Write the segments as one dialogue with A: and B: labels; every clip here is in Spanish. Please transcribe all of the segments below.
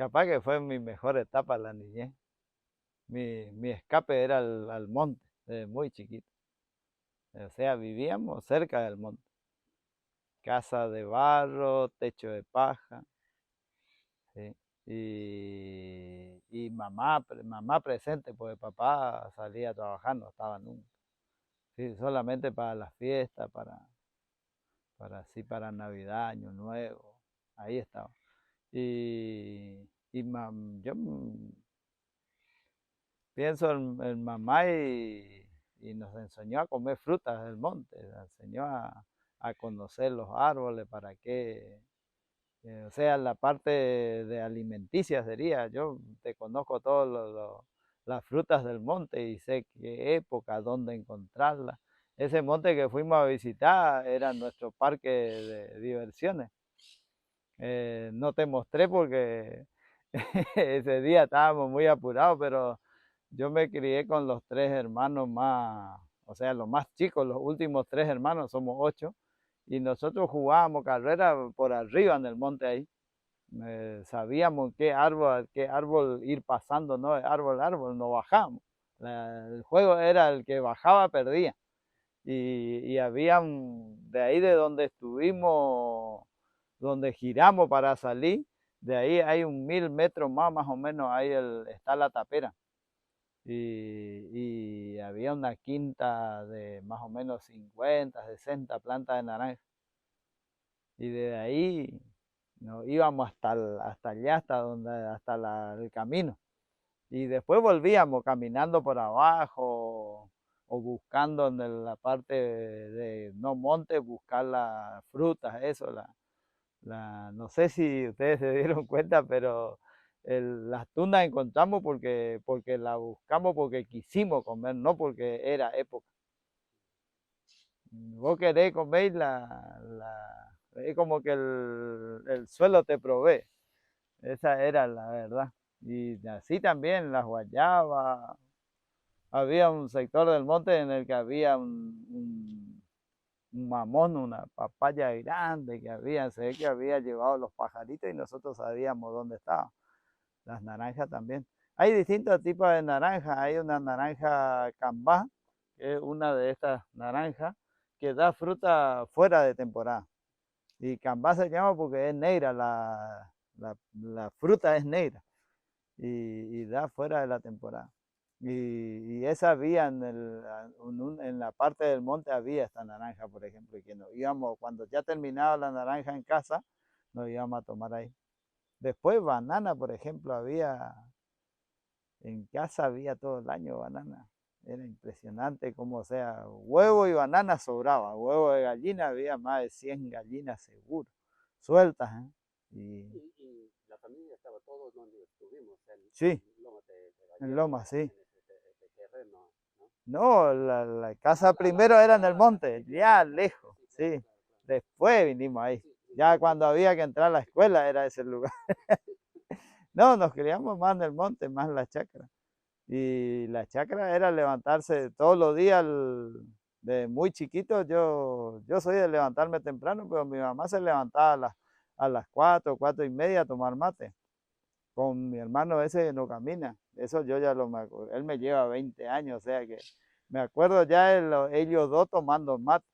A: capaz que fue mi mejor etapa la niñez. Mi escape era al monte, desde muy chiquito. O sea, vivíamos cerca del monte. Casa de barro, techo de paja, ¿sí? Y mamá presente, porque papá salía a trabajar, no estaba nunca. Sí, solamente para las fiestas, para Navidad, Año Nuevo, ahí estaba. Yo pienso en mamá y nos enseñó a comer frutas del monte, nos enseñó a conocer los árboles, para qué, o sea, la parte de alimenticia sería. Yo te conozco todas las frutas del monte y sé qué época, dónde encontrarlas. Ese monte que fuimos a visitar era nuestro parque de diversiones. No te mostré porque ese día estábamos muy apurados, pero yo me crié con los tres hermanos más, o sea, los más chicos, los últimos tres hermanos, somos 8, y nosotros jugábamos carrera por arriba en el monte ahí. Sabíamos qué árbol ir pasando, ¿no? De árbol a árbol, no bajamos. El juego era el que bajaba, perdía. Y de ahí de donde estuvimos, donde giramos para salir, de ahí hay 1000 metros más o menos, ahí está la tapera. Y había una quinta de más o menos 50, 60 plantas de naranja. Y de ahí nos íbamos hasta allá, hasta el camino. Y después volvíamos caminando por abajo o buscando en la parte de no monte, buscar las frutas, eso, no sé si ustedes se dieron cuenta, pero las tunas encontramos porque la buscamos, porque quisimos comer, no porque era época. Vos querés comer es como que el suelo te provee. Esa era la verdad. Y así también las guayabas. Había un sector del monte en el que había un mamón, una papaya grande se ve que había llevado los pajaritos y nosotros sabíamos dónde estaban. Las naranjas también. Hay distintos tipos de naranjas. Hay una naranja cambá, que es una de estas naranjas que da fruta fuera de temporada. Y cambá se llama porque es negra, la fruta es negra y da fuera de la temporada. Y esa había en la parte del monte, había esta naranja, por ejemplo, y que nos íbamos, cuando ya terminaba la naranja en casa, nos íbamos a tomar ahí. Después banana, por ejemplo, en casa había todo el año banana. Era impresionante como, o sea, huevo y banana sobraba. Huevo de gallina, había más de 100 gallinas seguro, sueltas, ¿eh?
B: Y la familia estaba todos donde estuvimos,
A: Sí,
B: en Lomas de
A: en
B: Gallego,
A: Loma, sí.
B: en ese terreno, ¿no?
A: No, la casa primero era en el monte, ya lejos,
B: Sí, claro,
A: sí.
B: claro, claro.
A: Después vinimos
B: Sí,
A: ahí.
B: sí, sí,
A: Ya
B: yo,
A: cuando había que entrar a la escuela era ese lugar. No, nos criamos más en el monte, más en la chacra. Y la chacra era levantarse todos los días, de muy chiquito. Yo soy de levantarme temprano, pero mi mamá se levantaba a las 4, 4:30 a tomar mate. Con mi hermano ese no camina. Eso yo ya me acuerdo. Él me lleva 20 años, o sea que me acuerdo ya de ellos dos tomando mate.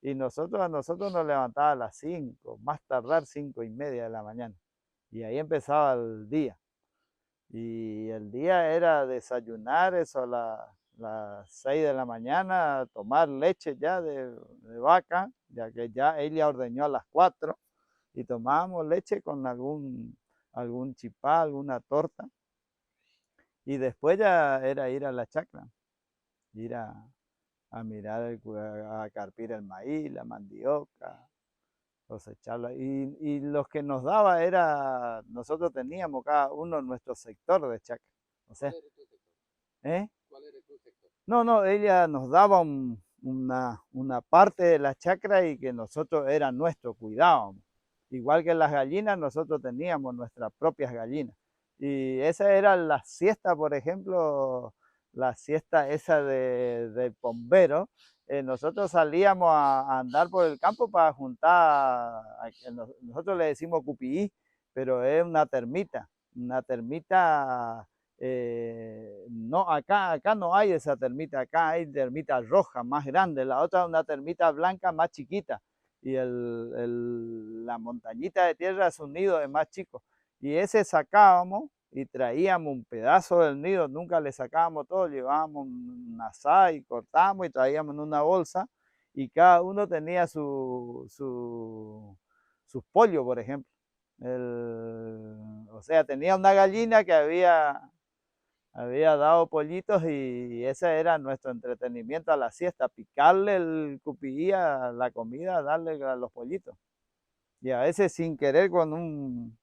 A: Y a nosotros nos levantaba a las 5, más tardar 5:30 de la mañana. Y ahí empezaba el día. Y el día era desayunar, eso las 6 de la mañana, tomar leche ya de vaca, ya que ya ella ordeñó a las 4, y tomábamos leche con algún chipá, alguna torta. Y después ya era ir a la chacra, ir a mirar, a carpir el maíz, la mandioca, cosecharla. Y los que nos daba nosotros teníamos cada uno nuestro sector de chacra. O
B: ¿cuál
A: sea,
B: era tu sector?
A: ¿eh?
B: ¿Cuál era tu sector?
A: No, ella nos daba una parte de la chacra y que nosotros era nuestro, cuidábamos. Igual que las gallinas, nosotros teníamos nuestras propias gallinas. Y esa era la siesta, por ejemplo, la siesta esa del bombero. Nosotros salíamos a andar por el campo para juntar, nosotros le decimos cupií, pero es una termita. una termita, no, acá no hay esa termita, acá hay termita roja más grande, la otra una termita blanca más chiquita, y la montañita de tierra es un nido de más chico, y ese sacábamos y traíamos un pedazo del nido, nunca le sacábamos todo, llevábamos un asá y cortábamos y traíamos en una bolsa, y cada uno tenía sus pollos, por ejemplo. O sea, tenía una gallina que había dado pollitos y ese era nuestro entretenimiento a la siesta, picarle el cupillí a la comida, darle a los pollitos. Y a veces sin querer con un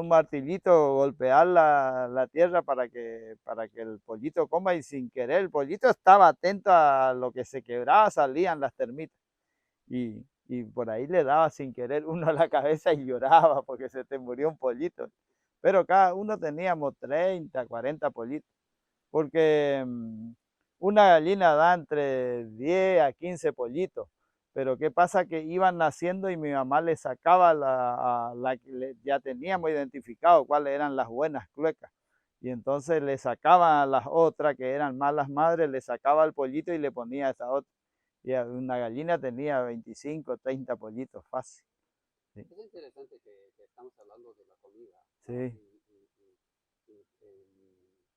A: martillito golpear la tierra para que el pollito coma y sin querer el pollito estaba atento a lo que se quebraba, salían las termitas. Y por ahí le daba sin querer uno a la cabeza y lloraba porque se te murió un pollito. Pero cada uno teníamos 30, 40 pollitos, porque una gallina da entre 10 a 15 pollitos. Pero ¿qué pasa? Que iban naciendo y mi mamá le sacaba ya teníamos identificado cuáles eran las buenas cluecas. Y entonces le sacaban a las otras que eran malas madres, le sacaba el pollito y le ponía a esa otra. Y una gallina tenía 25, 30 pollitos fácil. Sí.
B: Es interesante que estamos hablando de la comida, ¿no?
A: Sí.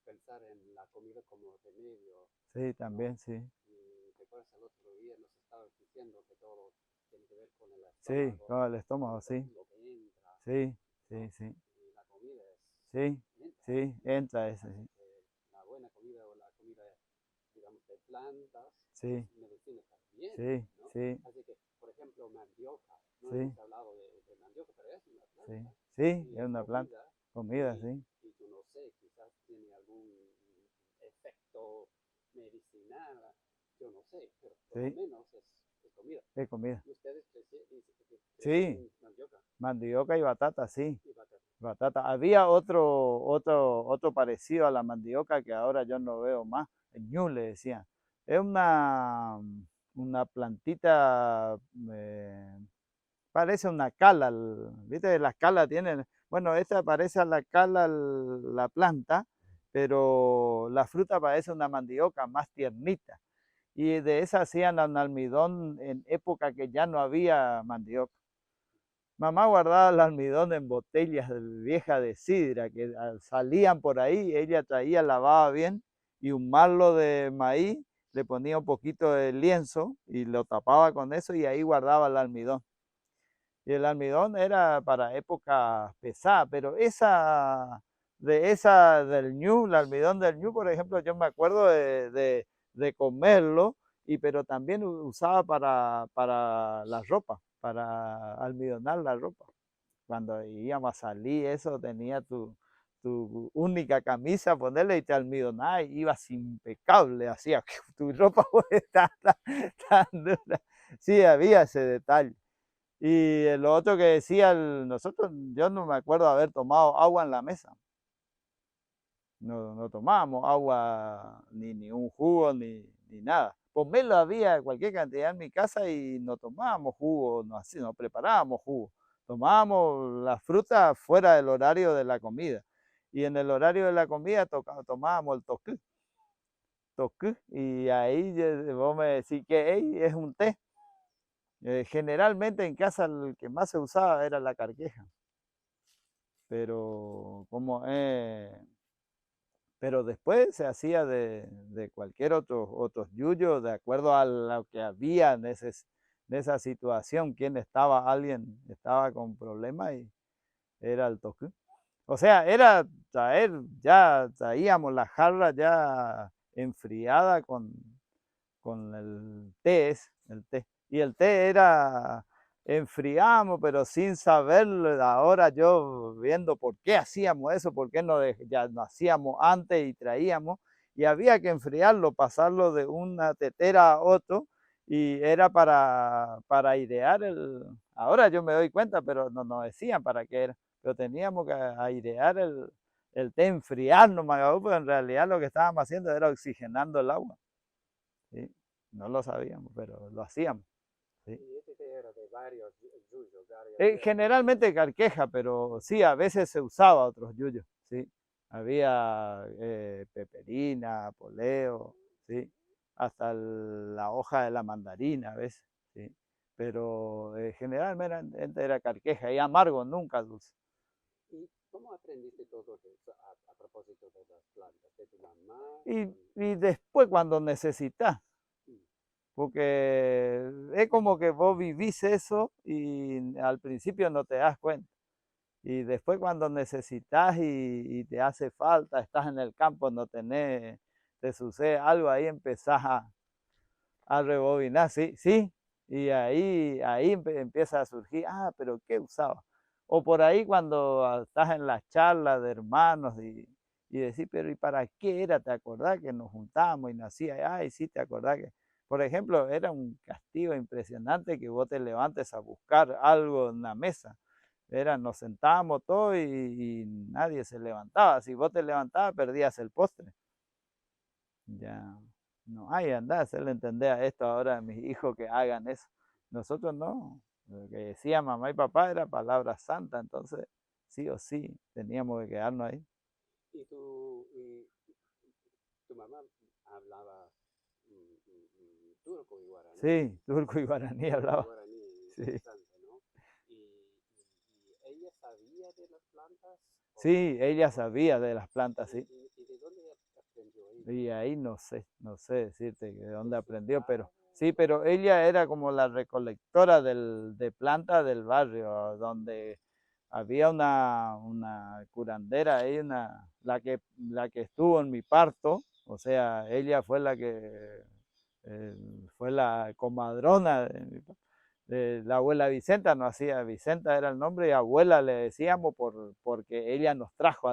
B: Pensar en la comida como remedio.
A: Sí, también,
B: ¿no?
A: sí.
B: Y recuerdas el otro día nos estabas diciendo que todo tiene que ver con el
A: Sí,
B: estómago.
A: con el estómago, sí.
B: Lo que entra.
A: Sí, sí,
B: ¿no?
A: sí.
B: Y la comida es.
A: Sí,
B: Entra.
A: sí, entra ese, sí.
B: La buena comida o la comida, digamos, de plantas,
A: Sí,
B: es medicina también.
A: sí,
B: ¿no?
A: sí,
B: Así que, por ejemplo, mandioca. No
A: sí,
B: hemos hablado de mandioca, pero es una
A: sí.
B: planta.
A: Sí,
B: Y
A: es
B: es
A: una planta. Comida,
B: y,
A: sí.
B: y yo no sé, quizás tiene algún efecto medicinal, yo no sé, pero por lo
A: Sí,
B: menos es comida.
A: es comida.
B: Y ustedes
A: Sí,
B: crecen mandioca
A: mandioca y batata, sí.
B: y batata.
A: Batata. Había otro parecido a la mandioca que ahora yo no veo más. El ñu le decían. Es una plantita, parece una cala. ¿Viste? Las calas tienen. Bueno, esta parece a la cala la planta, pero la fruta parece una mandioca más tiernita. Y de esa hacían un almidón en época que ya no había mandioca. Mamá guardaba el almidón en botellas viejas de sidra que salían por ahí, ella traía, lavaba bien y un marlo de maíz, le ponía un poquito de lienzo y lo tapaba con eso y ahí guardaba el almidón. Y el almidón era para épocas pesadas, pero esa del ñu, el almidón del ñu, por ejemplo, yo me acuerdo de comerlo, pero también usaba para la ropa, para almidonar la ropa. Cuando íbamos a salir, eso tenía tu única camisa, ponerle y te almidonaba y ibas impecable, hacía tu ropa tan, tan dura. Sí, había ese detalle. Y lo otro que decía, nosotros, yo no me acuerdo haber tomado agua en la mesa. No tomábamos agua, ni un jugo, ni nada. Pomelo había cualquier cantidad en mi casa y no tomábamos jugo, no, así, no preparábamos jugo. Tomábamos la fruta fuera del horario de la comida. Y en el horario de la comida tomábamos el toquí, y ahí vos me decís que es un té. Generalmente en casa el que más se usaba era la carqueja, pero pero después se hacía de cualquier otros yuyos, de acuerdo a lo que había en esa situación, alguien estaba con problemas y era el toque. O sea, era ya traíamos la jarra ya enfriada con el té. Y el té era, enfriamos, pero sin saberlo. Ahora yo viendo por qué hacíamos eso, por qué ya lo hacíamos antes y traíamos. Y había que enfriarlo, pasarlo de una tetera a otro. Y era para airear Ahora yo me doy cuenta, pero no nos decían para qué era. Pero teníamos que airear el té, enfriarnos, pero en realidad lo que estábamos haciendo era oxigenando el agua. ¿Sí? No lo sabíamos, pero lo hacíamos. ¿Sí?
B: Y este té era de varios yuyos,
A: Generalmente carqueja, pero sí, a veces se usaba otros yuyos. ¿sí? Había peperina, poleo, ¿sí? Hasta la hoja de la mandarina a veces, ¿sí? Pero generalmente era carqueja y amargo, nunca dulce.
B: ¿Y cómo aprendiste todo eso a propósito de las plantas? ¿De tu mamá?
A: Y después cuando necesitas,
B: Mm,
A: porque es como que vos vivís eso y al principio no te das cuenta. Y después cuando necesitas y te hace falta, estás en el campo, no tenés, te sucede algo, ahí empezás a rebobinar, sí, sí. Y ahí empieza a surgir, pero ¿qué usaba? O por ahí cuando estás en las charlas de hermanos y decís, pero ¿y para qué era? ¿Te acordás que nos juntábamos y nacía? Ay, sí, te acordás que, por ejemplo, era un castigo impresionante que vos te levantes a buscar algo en la mesa. Nos sentábamos todos y nadie se levantaba. Si vos te levantabas, perdías el postre. Ya no hay, andar a hacerle entender a esto ahora a mis hijos que hagan eso. Nosotros no. Lo que decía mamá y papá era palabra santa, entonces sí o sí teníamos que quedarnos ahí.
B: ¿Y tu mamá hablaba turco y guaraní?
A: Sí, turco y guaraní
B: Turco y
A: hablaba.
B: guaraní,
A: Sí,
B: interesante, ¿no? Y ella sabía de las plantas?
A: sí, ella sabía de las plantas, sí.
B: Y de dónde aprendió ella?
A: Y ahí no sé decirte de
B: ¿De
A: dónde
B: su
A: aprendió, pero
B: padre?
A: sí, pero ella era como la recolectora de plantas del barrio, donde había una curandera ahí, la que estuvo en mi parto, o sea, ella fue eh, fue la comadrona de la abuela Vicenta, no hacía, Vicenta era el nombre y abuela le decíamos porque ella nos trajo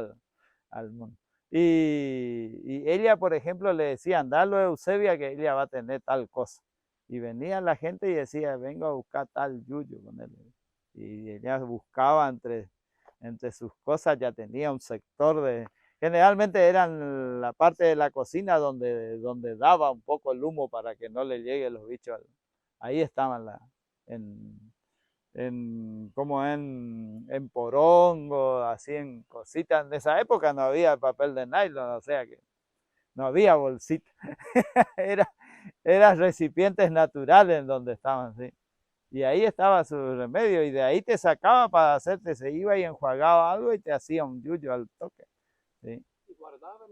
A: al mundo. Y ella, por ejemplo, le decía, andalo a Eusebia que ella va a tener tal cosa. Y venía la gente y decía, vengo a buscar tal yuyo con él. Y ella buscaba entre sus cosas, ya tenía un sector generalmente eran la parte de la cocina donde daba un poco el humo para que no le lleguen los bichos. Ahí estaban en, como en porongo, así en cositas. En esa época no había papel de nylon, o sea que no había bolsita. Era, eran recipientes naturales en donde estaban, sí. Y ahí estaba su remedio, y de ahí te sacaba para hacerte, se iba y enjuagaba algo y te hacía un yuyo al toque. Sí,
B: ¿Y guardaban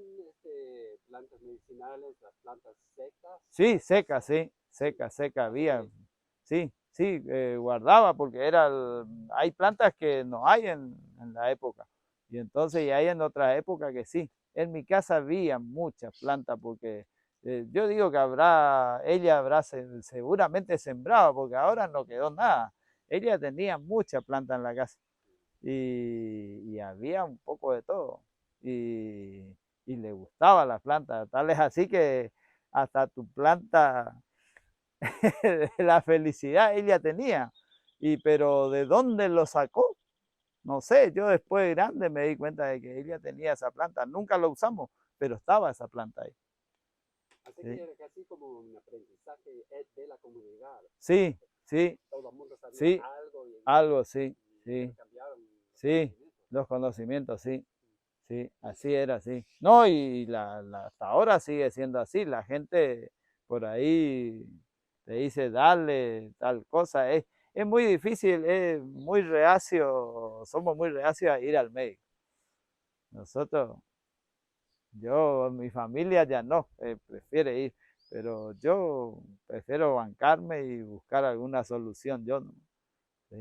B: plantas medicinales, las plantas secas?
A: sí, seca,
B: ¿Acaso?
A: sí,
B: Sí,
A: seca, seca había.
B: así.
A: Sí, sí, guardaba porque hay plantas que no hay en la época. Y entonces y hay en otra época que sí. En mi casa había muchas plantas porque yo digo que ella habrá seguramente sembrado porque ahora no quedó nada. Ella tenía muchas plantas en la casa y había un poco de todo. Y le gustaba las plantas, tal es así que hasta tu planta la felicidad ella tenía. Pero ¿de dónde lo sacó? No sé, yo después de grande me di cuenta de que ella tenía esa planta. Nunca lo usamos, pero estaba esa planta ahí.
B: Así que
A: Sí,
B: era casi como un aprendizaje de la comunidad.
A: sí, sí,
B: Todo el mundo sabía
A: sí,
B: algo
A: algo, sí,
B: y
A: sí,
B: intercambiaron los
A: sí,
B: conocimientos.
A: los conocimientos, sí, sí,
B: Y,
A: así era, sí. No, y hasta ahora sigue siendo así. La gente por ahí te dice, dale tal cosa. Es muy difícil, es muy reacio, somos muy reacios a ir al médico. Nosotros, mi familia ya no, prefiere ir, pero yo prefiero bancarme y buscar alguna solución, yo no. Sí,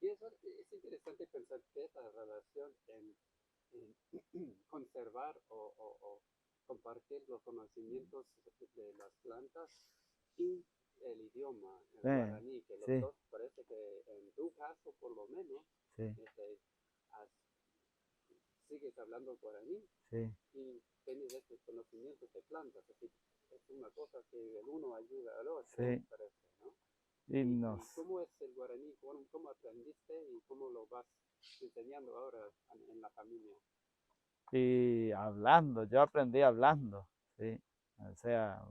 B: y eso es interesante pensar que esa relación en conservar o compartir los conocimientos de las plantas y el idioma, el
A: sí,
B: guaraní, que los
A: sí,
B: dos parece que en tu caso por lo menos
A: sí,
B: este, sigues hablando guaraní
A: sí,
B: y tienes estos conocimientos de plantas, así que es una cosa que el uno ayuda al otro,
A: sí.
B: parece, ¿no?
A: Y
B: Y cómo es el guaraní? ¿Cómo aprendiste y cómo lo vas enseñando ahora en la familia?
A: y hablando, yo aprendí hablando, sí. O sea,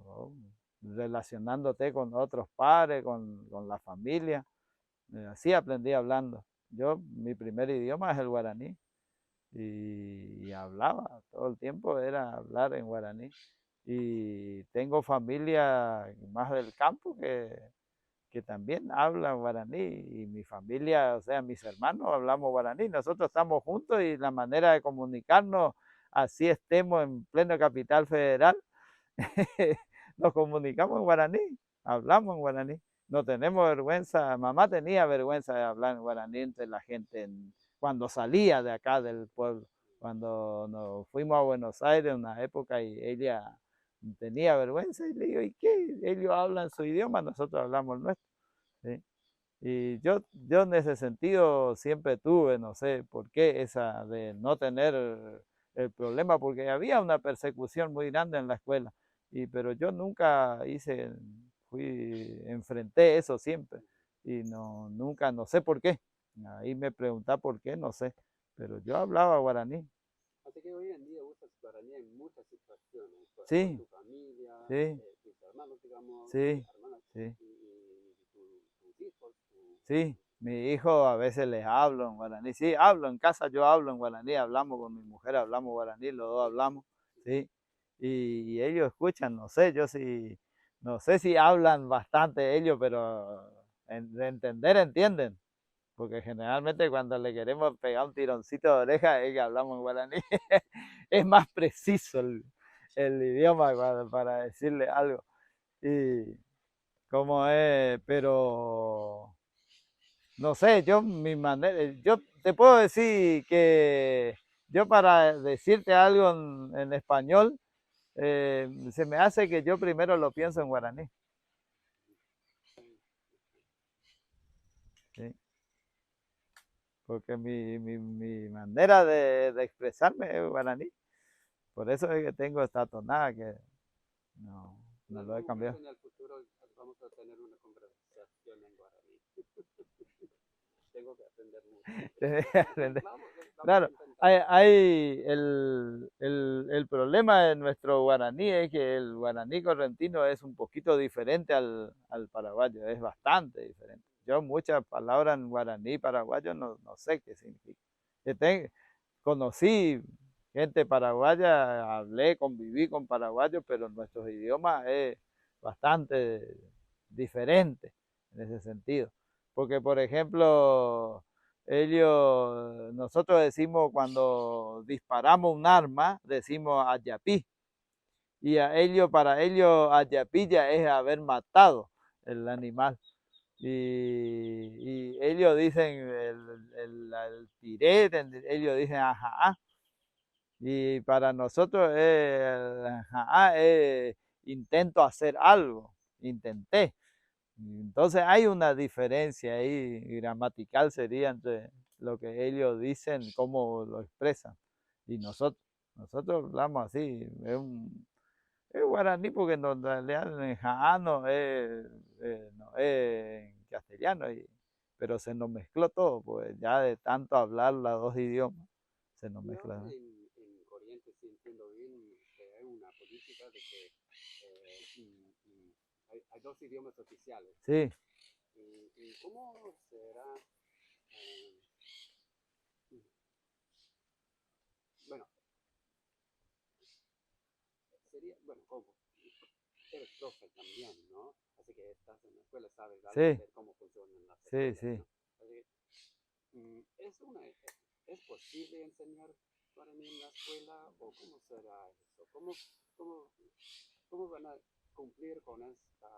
A: relacionándote con otros padres, con la familia. Así aprendí hablando. Mi primer idioma es el guaraní. y hablaba, todo el tiempo era hablar en guaraní. Y tengo familia más del campo que también hablan guaraní, y mi familia, o sea, mis hermanos hablamos guaraní, nosotros estamos juntos y la manera de comunicarnos, así estemos en pleno Capital Federal, nos comunicamos en guaraní, hablamos en guaraní, no tenemos vergüenza. Mamá tenía vergüenza de hablar en guaraní entre la gente cuando salía de acá del pueblo, cuando nos fuimos a Buenos Aires en una época y ella tenía vergüenza y le digo, ¿y qué? Ellos hablan su idioma, nosotros hablamos el nuestro. ¿Sí? Y yo en ese sentido siempre tuve, no sé por qué, esa de no tener el problema, porque había una persecución muy grande en la escuela, pero yo nunca enfrenté eso siempre, y no, nunca, no sé por qué. Ahí me pregunta por qué, no sé, pero yo hablaba guaraní.
B: Así que hoy en día usas guaraní en muchas situaciones, con
A: Sí,
B: tu familia,
A: sí,
B: tus hermanos, digamos,
A: sí,
B: hermanas,
A: sí.
B: tus hijos.
A: Sí, mi hijo a veces les hablo en guaraní. Sí, hablo en casa, yo hablo en guaraní, hablamos con mi mujer, hablamos guaraní, los dos hablamos, sí. Y ellos escuchan, no sé, no sé si hablan bastante ellos, pero de entender entienden. Porque generalmente cuando le queremos pegar un tironcito de oreja es que hablamos en guaraní. Es más preciso el idioma para decirle algo. Y como es, pero no sé, yo te puedo decir que yo para decirte algo en español, se me hace que yo primero lo pienso en guaraní. ¿Sí? Porque mi manera de expresarme es guaraní. Por eso es que tengo esta tonada que no,
B: En
A: no lo
B: algún
A: he cambiado.
B: momento en el futuro vamos a tener una conversación en guaraní. Tengo que aprender mucho. Vamos a
A: Claro,
B: intentar.
A: el problema de nuestro guaraní es que el guaraní correntino es un poquito diferente al paraguayo, es bastante diferente. Yo muchas palabras en guaraní paraguayo no sé qué significa. Conocí gente paraguaya, hablé, conviví con paraguayos, pero nuestros idiomas es bastante diferente en ese sentido. Porque, por ejemplo, nosotros decimos cuando disparamos un arma, decimos ayapí. Y para ellos, ayapí ya es haber matado el animal. Y ellos dicen el tiré, ellos dicen ajá. Y para nosotros el ajá es intento hacer algo, intenté. Entonces hay una diferencia ahí gramatical sería entre lo que ellos dicen, cómo lo expresan, y nosotros hablamos así, es guaraní porque en realidad en jaano no, es en castellano, pero se nos mezcló todo, pues ya de tanto hablar los dos idiomas, se nos
B: Y ahora
A: mezcla.
B: en Corrientes, si entiendo bien, que hay una política de que hay dos idiomas oficiales.
A: Sí,
B: ¿Y cómo será? eh, bueno, sería, bueno, ¿cómo? Eres profe también, ¿no? Así que estás en la escuela, sabes algo
A: sí,
B: de cómo funcionan las
A: sí,
B: escuelas,
A: sí.
B: ¿no? Así que, ¿es posible enseñar guaraní en la escuela o cómo será eso? ¿Cómo van a cumplir con esta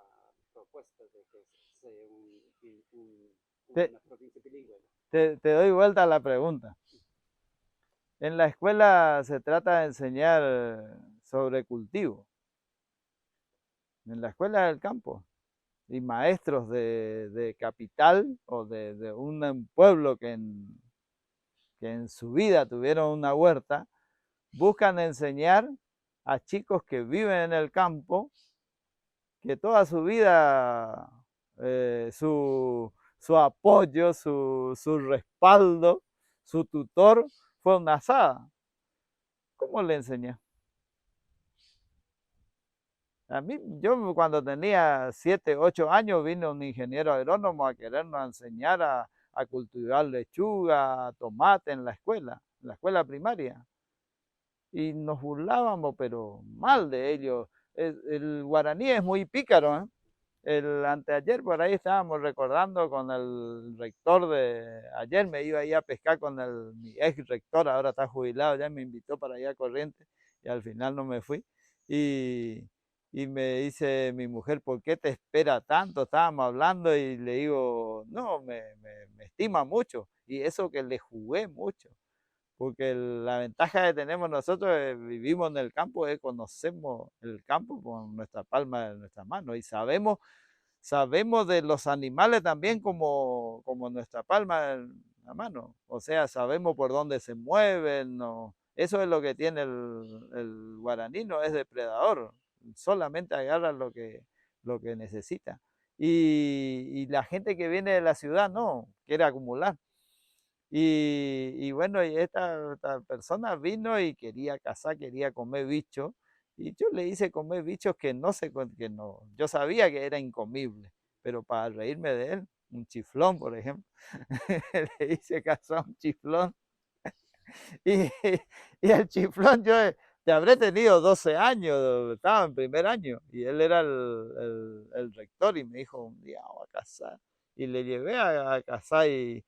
B: propuesta de que sea
A: Te,
B: una provincia bilingüe?
A: te doy vuelta a la pregunta. En la escuela se trata de enseñar sobre cultivo, en la escuela del campo, y maestros de capital o de un pueblo que en su vida tuvieron una huerta, buscan enseñar a chicos que viven en el campo, que toda su vida su apoyo, su respaldo, su tutor fue una asada. ¿Cómo le enseñé? A mí, yo cuando tenía 7, 8 años, vino un ingeniero agrónomo a querernos enseñar a cultivar lechuga, tomate en la escuela primaria. y nos burlábamos, pero mal de ellos. El guaraní es muy pícaro, ¿eh? El anteayer por ahí estábamos recordando con el rector de ayer, me iba ahí a pescar con mi ex rector, ahora está jubilado, ya me invitó para allá a Corrientes y al final no me fui. Y, y me dice mi mujer, ¿por qué te espera tanto? Estábamos hablando y le digo, no, me estima mucho y eso que le jugué mucho porque la ventaja que tenemos nosotros vivimos en el campo, es conocemos el campo con nuestra palma de nuestra mano y sabemos de los animales también como nuestra palma en la mano. O sea, sabemos por dónde se mueven. No. Eso es lo que tiene el guaraní, no es depredador, solamente agarra lo que necesita. Y la gente que viene de la ciudad no, quiere acumular. Y bueno, y esta persona vino y quería cazar, quería comer bichos. Y yo le hice comer bichos que no sé, que no, yo sabía que era incomible, pero para reírme de él, un chiflón, por ejemplo. Le hice cazar un chiflón. Y, y el chiflón, te habré tenido 12 años, estaba en primer año, y él era el rector y me dijo un día, vamos a cazar. Y le llevé a cazar y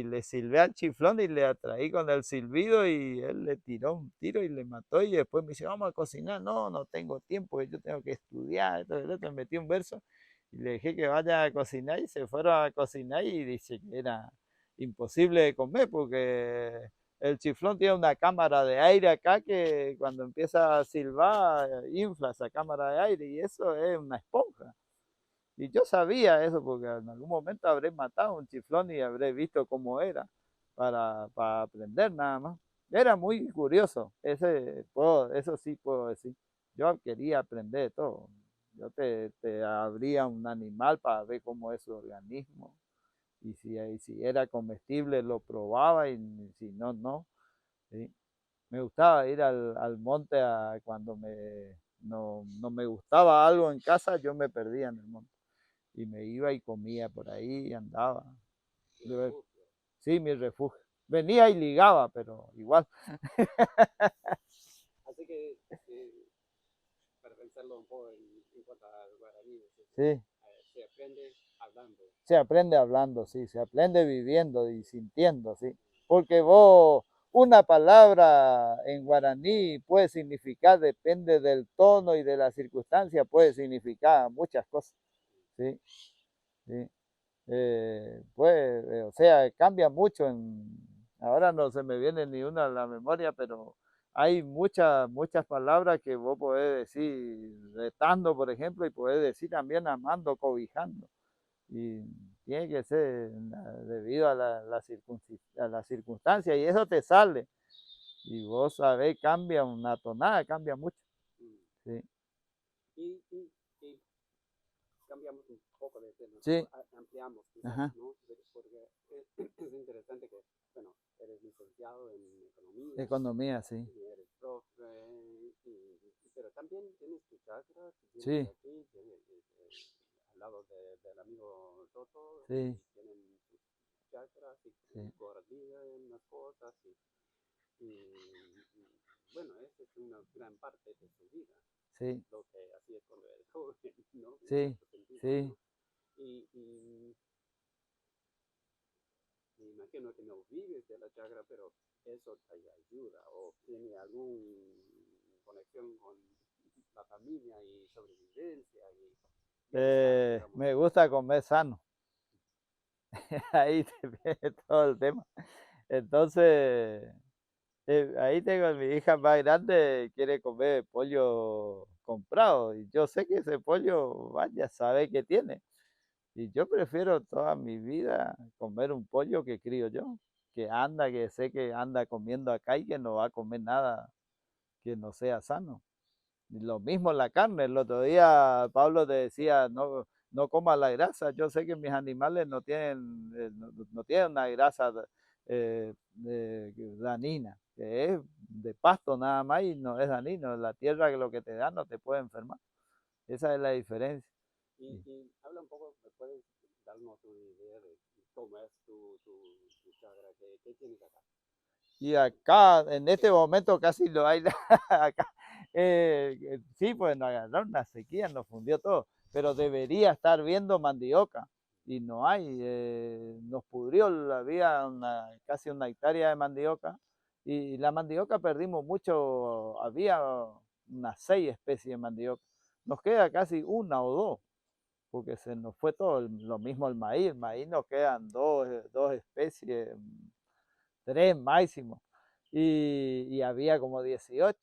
A: le silbé al chiflón y le atraí con el silbido y él le tiró un tiro y le mató y después me dice, vamos a cocinar. No, no tengo tiempo, yo tengo que estudiar. Entonces me metí un verso y le dije que vaya a cocinar y se fueron a cocinar y dice que era imposible de comer porque el chiflón tiene una cámara de aire acá que cuando empieza a silbar infla esa cámara de aire y eso es una esponja. Y yo sabía eso porque en algún momento habré matado un chiflón y habré visto cómo era para aprender nada más. Era muy curioso, eso sí puedo decir. Yo quería aprender de todo. Yo te abría un animal para ver cómo es su organismo y si era comestible lo probaba y si no, no. ¿Sí? Me gustaba ir al monte cuando no me gustaba algo en casa, yo me perdía en el monte y me iba y comía por ahí y andaba. Sí, mi refugio. Venía y ligaba, pero igual.
B: Así que, para pensarlo un poco en cuanto al guaraní,
A: Sí,
B: se aprende hablando.
A: se aprende hablando, sí, se aprende viviendo y sintiendo, sí. Porque vos, una palabra en guaraní puede significar, depende del tono y de la circunstancia, puede significar muchas cosas, sí, sí. Pues, o sea, cambia mucho. Ahora no se me viene ni una a la memoria, pero hay muchas palabras que vos podés decir retando, por ejemplo, y podés decir también amando, cobijando. Y tiene que ser debido a a la circunstancia, y eso te sale. Y vos sabés, cambia una tonada, cambia mucho.
B: Mm.
A: Sí,
B: Y cambiamos un poco de tema,
A: sí,
B: ampliamos quizás,
A: ajá,
B: ¿no? Porque es interesante que, bueno, eres licenciado en economía,
A: economía, sí,
B: y eres profe, pero también tienes tu chakra, que tienes
A: sí,
B: aquí, tienes, al lado del amigo Toto,
A: sí,
B: y tienen sus chakras y
A: sí,
B: coordinan las cosas, bueno, esa es una gran parte de su vida,
A: sí,
B: lo que hacía cuando eres joven, ¿no? En
A: sí,
B: cierto sentido,
A: sí.
B: ¿no? Y me imagino que no vives de la chakra, pero eso te ayuda o tiene alguna conexión con la familia y sobrevivencia y anclar, digamos.
A: Me gusta comer sano. Ahí te viene todo el tema. Entonces, ahí tengo a mi hija más grande, quiere comer pollo comprado. Y yo sé que ese pollo, vaya, sabe qué tiene. Y yo prefiero toda mi vida comer un pollo que crío yo, que anda, que sé que anda comiendo acá y que no va a comer nada que no sea sano. Y lo mismo la carne. El otro día Pablo te decía, no coma la grasa. Yo sé que mis animales no tienen una grasa danina, que es de pasto nada más y no es danino. La tierra que lo que te da no te puede enfermar. Esa es la diferencia.
B: Y habla un poco, ¿me puedes darnos una idea de cómo es tu chakra? ¿Qué tienes acá?
A: Y acá, en este momento casi no hay acá. Sí, pues nos agarró una sequía, nos fundió todo, pero debería estar viendo mandioca y no hay. Nos pudrió, había casi una hectárea de mandioca y la mandioca perdimos mucho, había unas 6 especies de mandioca. Nos queda casi una o dos, porque se nos fue todo, lo mismo el maíz nos quedan dos especies, tres máximo, y había como 18.